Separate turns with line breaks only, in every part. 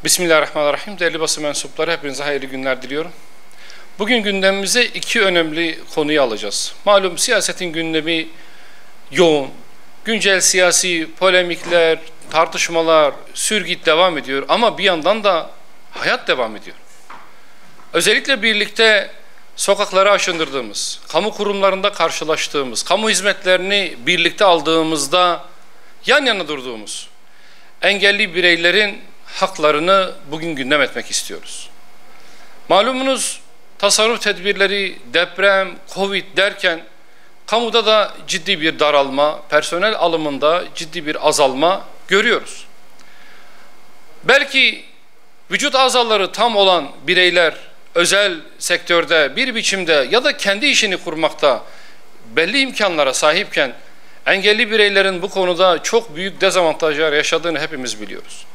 Bismillahirrahmanirrahim. Değerli basın mensupları, hepinize hayırlı günler diliyorum. Bugün gündemimize iki önemli konuyu alacağız. Malum siyasetin gündemi yoğun. Güncel siyasi polemikler, tartışmalar, sürgüt devam ediyor. Ama bir yandan da hayat devam ediyor. Özellikle birlikte sokaklara aşındırdığımız, kamu kurumlarında karşılaştığımız, kamu hizmetlerini birlikte aldığımızda yan yana durduğumuz engelli bireylerin haklarını bugün gündem etmek istiyoruz. Malumunuz tasarruf tedbirleri, deprem, Covid derken kamuda da ciddi bir daralma, personel alımında ciddi bir azalma görüyoruz. Belki vücut azaları tam olan bireyler özel sektörde bir biçimde ya da kendi işini kurmakta belli imkanlara sahipken engelli bireylerin bu konuda çok büyük dezavantajlar yaşadığını hepimiz biliyoruz.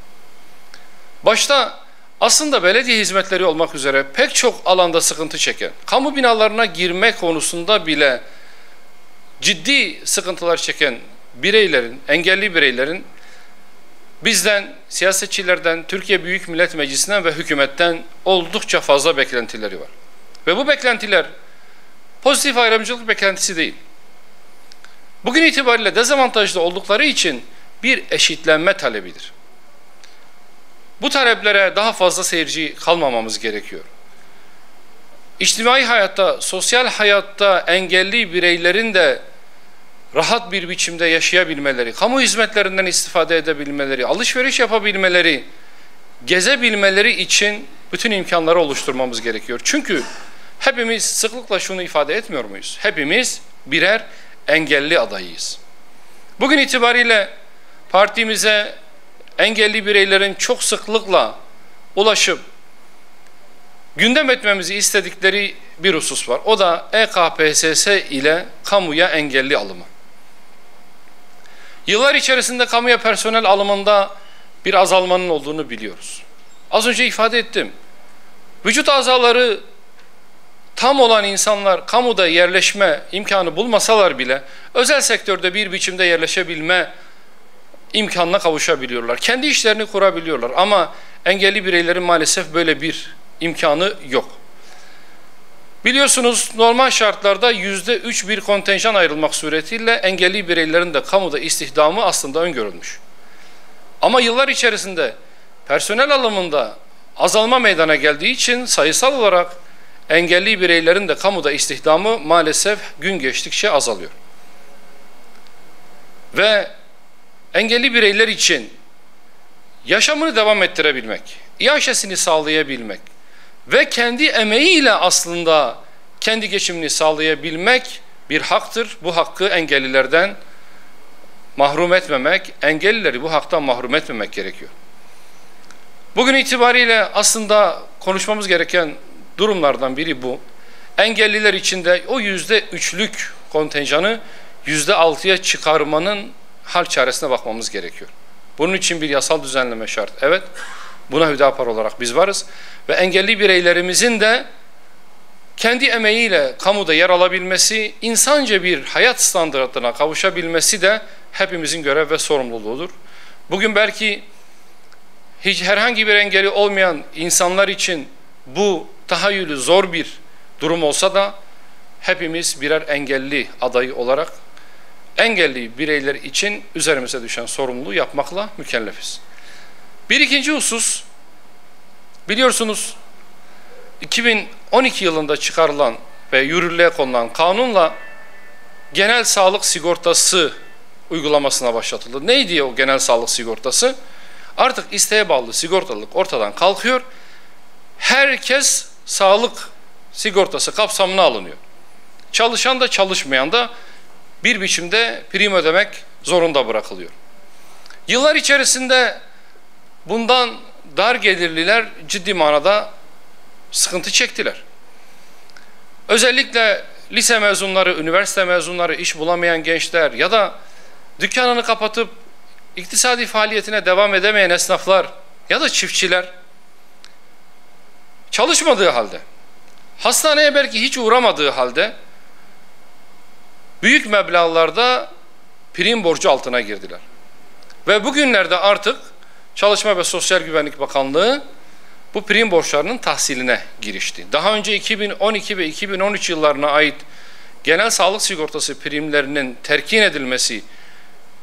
Başta aslında belediye hizmetleri olmak üzere pek çok alanda sıkıntı çeken, kamu binalarına girme konusunda bile ciddi sıkıntılar çeken bireylerin, engelli bireylerin bizden, siyasetçilerden, Türkiye Büyük Millet Meclisi'nden ve hükümetten oldukça fazla beklentileri var. Ve bu beklentiler pozitif ayrımcılık beklentisi değil. Bugün itibariyle dezavantajlı oldukları için bir eşitlenme talebidir. Bu taleplere daha fazla seyirci kalmamamız gerekiyor. İçtimai hayatta, sosyal hayatta engelli bireylerin de rahat bir biçimde yaşayabilmeleri, kamu hizmetlerinden istifade edebilmeleri, alışveriş yapabilmeleri, gezebilmeleri için bütün imkanları oluşturmamız gerekiyor. Çünkü hepimiz sıklıkla şunu ifade etmiyor muyuz? Hepimiz birer engelli adayıyız. Bugün itibariyle partimize engelli bireylerin çok sıklıkla ulaşıp gündem etmemizi istedikleri bir husus var. O da EKPSS ile kamuya engelli alımı. Yıllar içerisinde kamuya personel alımında bir azalmanın olduğunu biliyoruz. Az önce ifade ettim. Vücut azaları tam olan insanlar kamuda yerleşme imkanı bulmasalar bile özel sektörde bir biçimde yerleşebilme imkanına kavuşabiliyorlar. Kendi işlerini kurabiliyorlar ama engelli bireylerin maalesef böyle bir imkanı yok. Biliyorsunuz normal şartlarda %3 bir kontenjan ayrılmak suretiyle engelli bireylerin de kamuda istihdamı aslında öngörülmüş. Ama yıllar içerisinde personel alımında azalma meydana geldiği için sayısal olarak engelli bireylerin de kamuda istihdamı maalesef gün geçtikçe azalıyor. Ve engelli bireyler için yaşamını devam ettirebilmek, iaşesini sağlayabilmek ve kendi emeğiyle aslında kendi geçimini sağlayabilmek bir haktır. Bu hakkı engellilerden mahrum etmemek, engellileri bu haktan mahrum etmemek gerekiyor. Bugün itibariyle aslında konuşmamız gereken durumlardan biri bu. Engelliler için de o %3'lük kontenjanı %6'ya çıkarmanın hal çaresine bakmamız gerekiyor. Bunun için bir yasal düzenleme şart. Evet, buna Hüdapar olarak biz varız. Ve engelli bireylerimizin de kendi emeğiyle kamuda yer alabilmesi, insanca bir hayat standartına kavuşabilmesi de hepimizin görev ve sorumluluğudur. Bugün belki hiç herhangi bir engeli olmayan insanlar için bu tahayyülü zor bir durum olsa da hepimiz birer engelli adayı olarak engelli bireyler için üzerimize düşen sorumluluğu yapmakla mükellefiz. Bir ikinci husus, biliyorsunuz 2012 yılında çıkarılan ve yürürlüğe konulan kanunla genel sağlık sigortası uygulamasına başlatıldı. Neydi o genel sağlık sigortası? Artık isteğe bağlı sigortalılık ortadan kalkıyor. Herkes sağlık sigortası kapsamına alınıyor. Çalışan da çalışmayan da bir biçimde prim ödemek zorunda bırakılıyor. Yıllar içerisinde bundan dar gelirliler ciddi manada sıkıntı çektiler. Özellikle lise mezunları, üniversite mezunları, iş bulamayan gençler ya da dükkanını kapatıp iktisadi faaliyetine devam edemeyen esnaflar ya da çiftçiler çalışmadığı halde, hastaneye belki hiç uğramadığı halde büyük meblağlarda prim borcu altına girdiler. Ve bugünlerde artık Çalışma ve Sosyal Güvenlik Bakanlığı bu prim borçlarının tahsiline girişti. Daha önce 2012 ve 2013 yıllarına ait genel sağlık sigortası primlerinin terkin edilmesi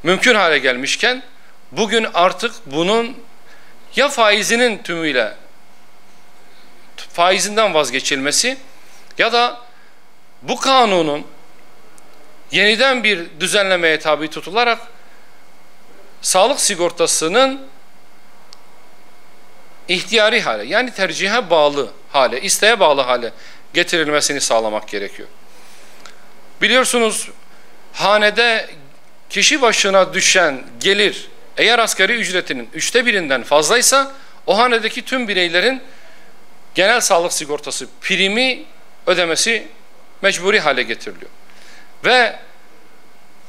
mümkün hale gelmişken bugün artık bunun ya faizinin tümüyle faizinden vazgeçilmesi ya da bu kanunun yeniden bir düzenlemeye tabi tutularak sağlık sigortasının ihtiyari hale, yani tercihe bağlı hale, isteğe bağlı hale getirilmesini sağlamak gerekiyor. Biliyorsunuz, hanede kişi başına düşen gelir eğer asgari ücretinin 1/3'ünden fazlaysa o hanedeki tüm bireylerin genel sağlık sigortası primi ödemesi mecburi hale getiriliyor. Ve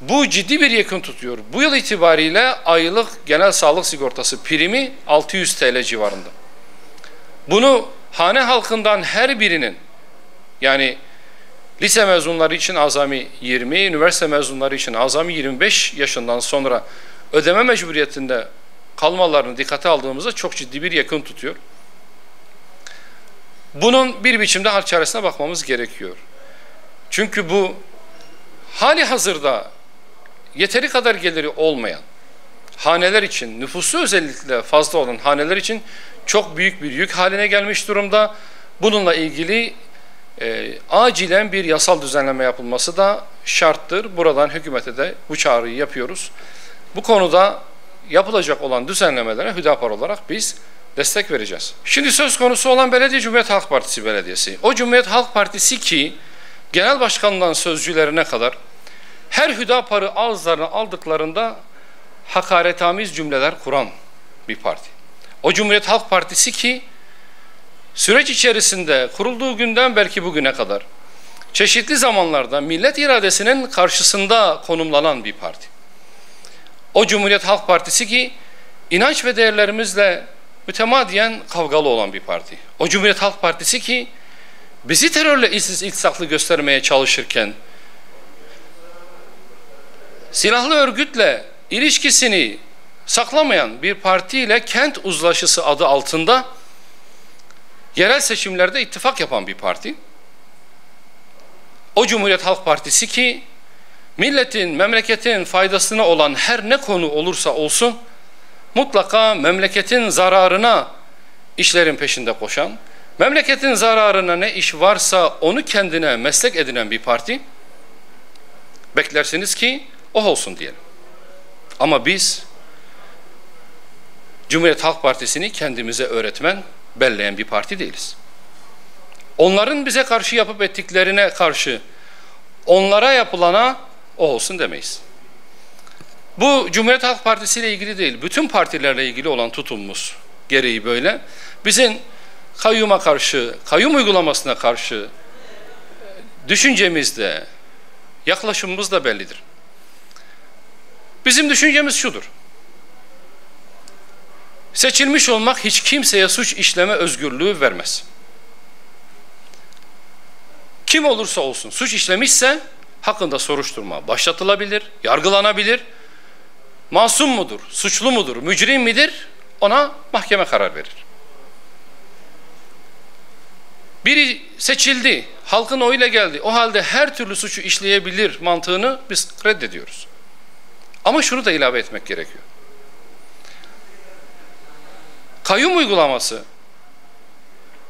bu ciddi bir yakın tutuyor. Bu yıl itibariyle aylık genel sağlık sigortası primi 600 TL civarında. Bunu hane halkından her birinin, yani lise mezunları için azami 20, üniversite mezunları için azami 25 yaşından sonra ödeme mecburiyetinde kalmalarını dikkate aldığımızda çok ciddi bir yakın tutuyor. Bunun bir biçimde hal çaresine bakmamız gerekiyor. Çünkü bu hali hazırda yeteri kadar geliri olmayan haneler için, nüfusu özellikle fazla olan haneler için çok büyük bir yük haline gelmiş durumda. Bununla ilgili acilen bir yasal düzenleme yapılması da şarttır. Buradan hükümete de bu çağrıyı yapıyoruz. Bu konuda yapılacak olan düzenlemelere Hüdapar olarak biz destek vereceğiz. Şimdi söz konusu olan belediye Cumhuriyet Halk Partisi belediyesi. O Cumhuriyet Halk Partisi ki genel başkanından sözcülerine kadar her Hüdapar'ı ağızlarına aldıklarında hakaretamiz cümleler kuran bir parti. O Cumhuriyet Halk Partisi ki süreç içerisinde kurulduğu günden belki bugüne kadar çeşitli zamanlarda millet iradesinin karşısında konumlanan bir parti. O Cumhuriyet Halk Partisi ki inanç ve değerlerimizle mütemadiyen kavgalı olan bir parti. O Cumhuriyet Halk Partisi ki bizi terörle iltisaklı göstermeye çalışırken silahlı örgütle ilişkisini saklamayan bir partiyle kent uzlaşısı adı altında yerel seçimlerde ittifak yapan bir parti. O Cumhuriyet Halk Partisi ki milletin, memleketin faydasına olan her ne konu olursa olsun mutlaka memleketin zararına işlerin peşinde koşan, memleketin zararına ne iş varsa onu kendine meslek edinen bir parti. Beklersiniz ki o olsun diyelim. Ama biz Cumhuriyet Halk Partisi'ni kendimize öğretmen, belleyen bir parti değiliz. Onların bize karşı yapıp ettiklerine karşı onlara yapılana o olsun demeyiz. Bu Cumhuriyet Halk Partisi ile ilgili değil, bütün partilerle ilgili olan tutumumuz gereği böyle. Bizim kayyuma karşı, kayyum uygulamasına karşı düşüncemiz de, yaklaşımımız da bellidir. Bizim düşüncemiz şudur: seçilmiş olmak hiç kimseye suç işleme özgürlüğü vermez. Kim olursa olsun suç işlemişse hakkında soruşturma başlatılabilir, yargılanabilir. Masum mudur, suçlu mudur, mücrim midir? Ona mahkeme karar verir. Biri seçildi, halkın oyuyla geldi. O halde her türlü suçu işleyebilir mantığını biz reddediyoruz. Ama şunu da ilave etmek gerekiyor. Kayyum uygulaması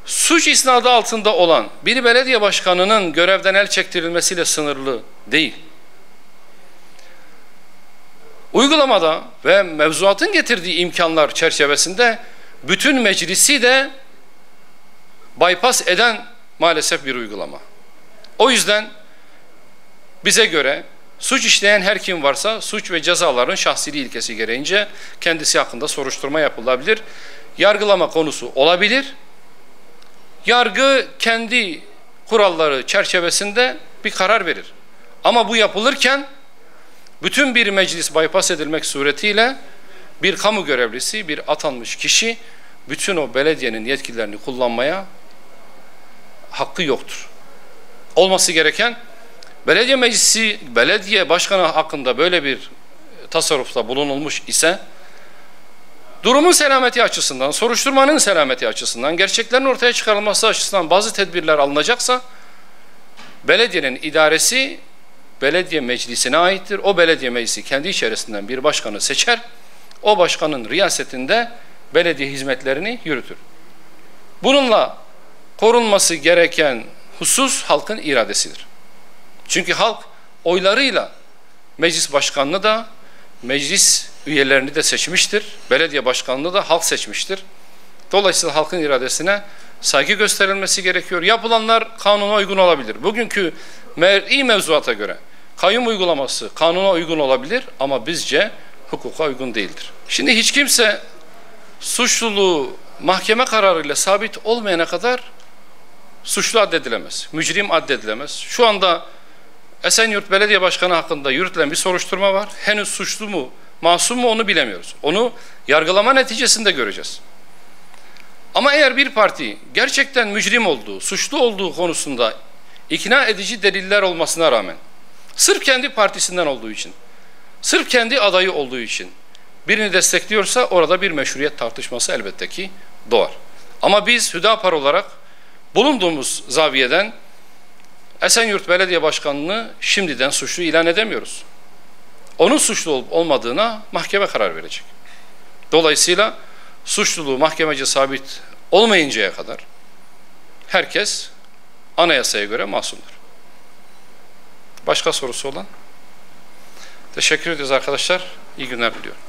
suç isnadı altında olan bir belediye başkanının görevden el çektirilmesiyle sınırlı değil. Uygulamada ve mevzuatın getirdiği imkanlar çerçevesinde bütün meclisi de bypass eden maalesef bir uygulama. O yüzden bize göre suç işleyen her kim varsa suç ve cezaların şahsiliği ilkesi gereğince kendisi hakkında soruşturma yapılabilir. Yargılama konusu olabilir. Yargı kendi kuralları çerçevesinde bir karar verir. Ama bu yapılırken bütün bir meclis bypass edilmek suretiyle bir kamu görevlisi, bir atanmış kişi bütün o belediyenin yetkilerini kullanmaya hakkı yoktur. Olması gereken, belediye meclisi, belediye başkanı hakkında böyle bir tasarrufta bulunulmuş ise durumun selameti açısından, soruşturmanın selameti açısından, gerçeklerin ortaya çıkarılması açısından bazı tedbirler alınacaksa, belediyenin idaresi belediye meclisine aittir. O belediye meclisi kendi içerisinden bir başkanı seçer. O başkanın riyasetinde belediye hizmetlerini yürütür. Bununla korunması gereken husus halkın iradesidir. Çünkü halk oylarıyla meclis başkanını da, meclis üyelerini de seçmiştir. Belediye başkanını da halk seçmiştir. Dolayısıyla halkın iradesine saygı gösterilmesi gerekiyor. Yapılanlar kanuna uygun olabilir. Bugünkü mer'i mevzuata göre kayyum uygulaması kanuna uygun olabilir ama bizce hukuka uygun değildir. Şimdi hiç kimse suçluluğu mahkeme kararıyla sabit olmayana kadar suçlu addedilemez, mücrim addedilemez. Şu anda Esenyurt Belediye Başkanı hakkında yürütülen bir soruşturma var. Henüz suçlu mu, masum mu onu bilemiyoruz. Onu yargılama neticesinde göreceğiz. Ama eğer bir parti gerçekten mücrim olduğu, suçlu olduğu konusunda ikna edici deliller olmasına rağmen, sırf kendi partisinden olduğu için, sırf kendi adayı olduğu için birini destekliyorsa orada bir meşruiyet tartışması elbette ki doğar. Ama biz Hüdapar olarak bulunduğumuz zaviyeden Esenyurt Belediye Başkanı'nı şimdiden suçlu ilan edemiyoruz. Onun suçlu olup olmadığına mahkeme karar verecek. Dolayısıyla suçluluğu mahkemece sabit olmayıncaya kadar herkes anayasaya göre masumdur. Başka sorusu olan? Teşekkür ediyoruz arkadaşlar. İyi günler diliyorum.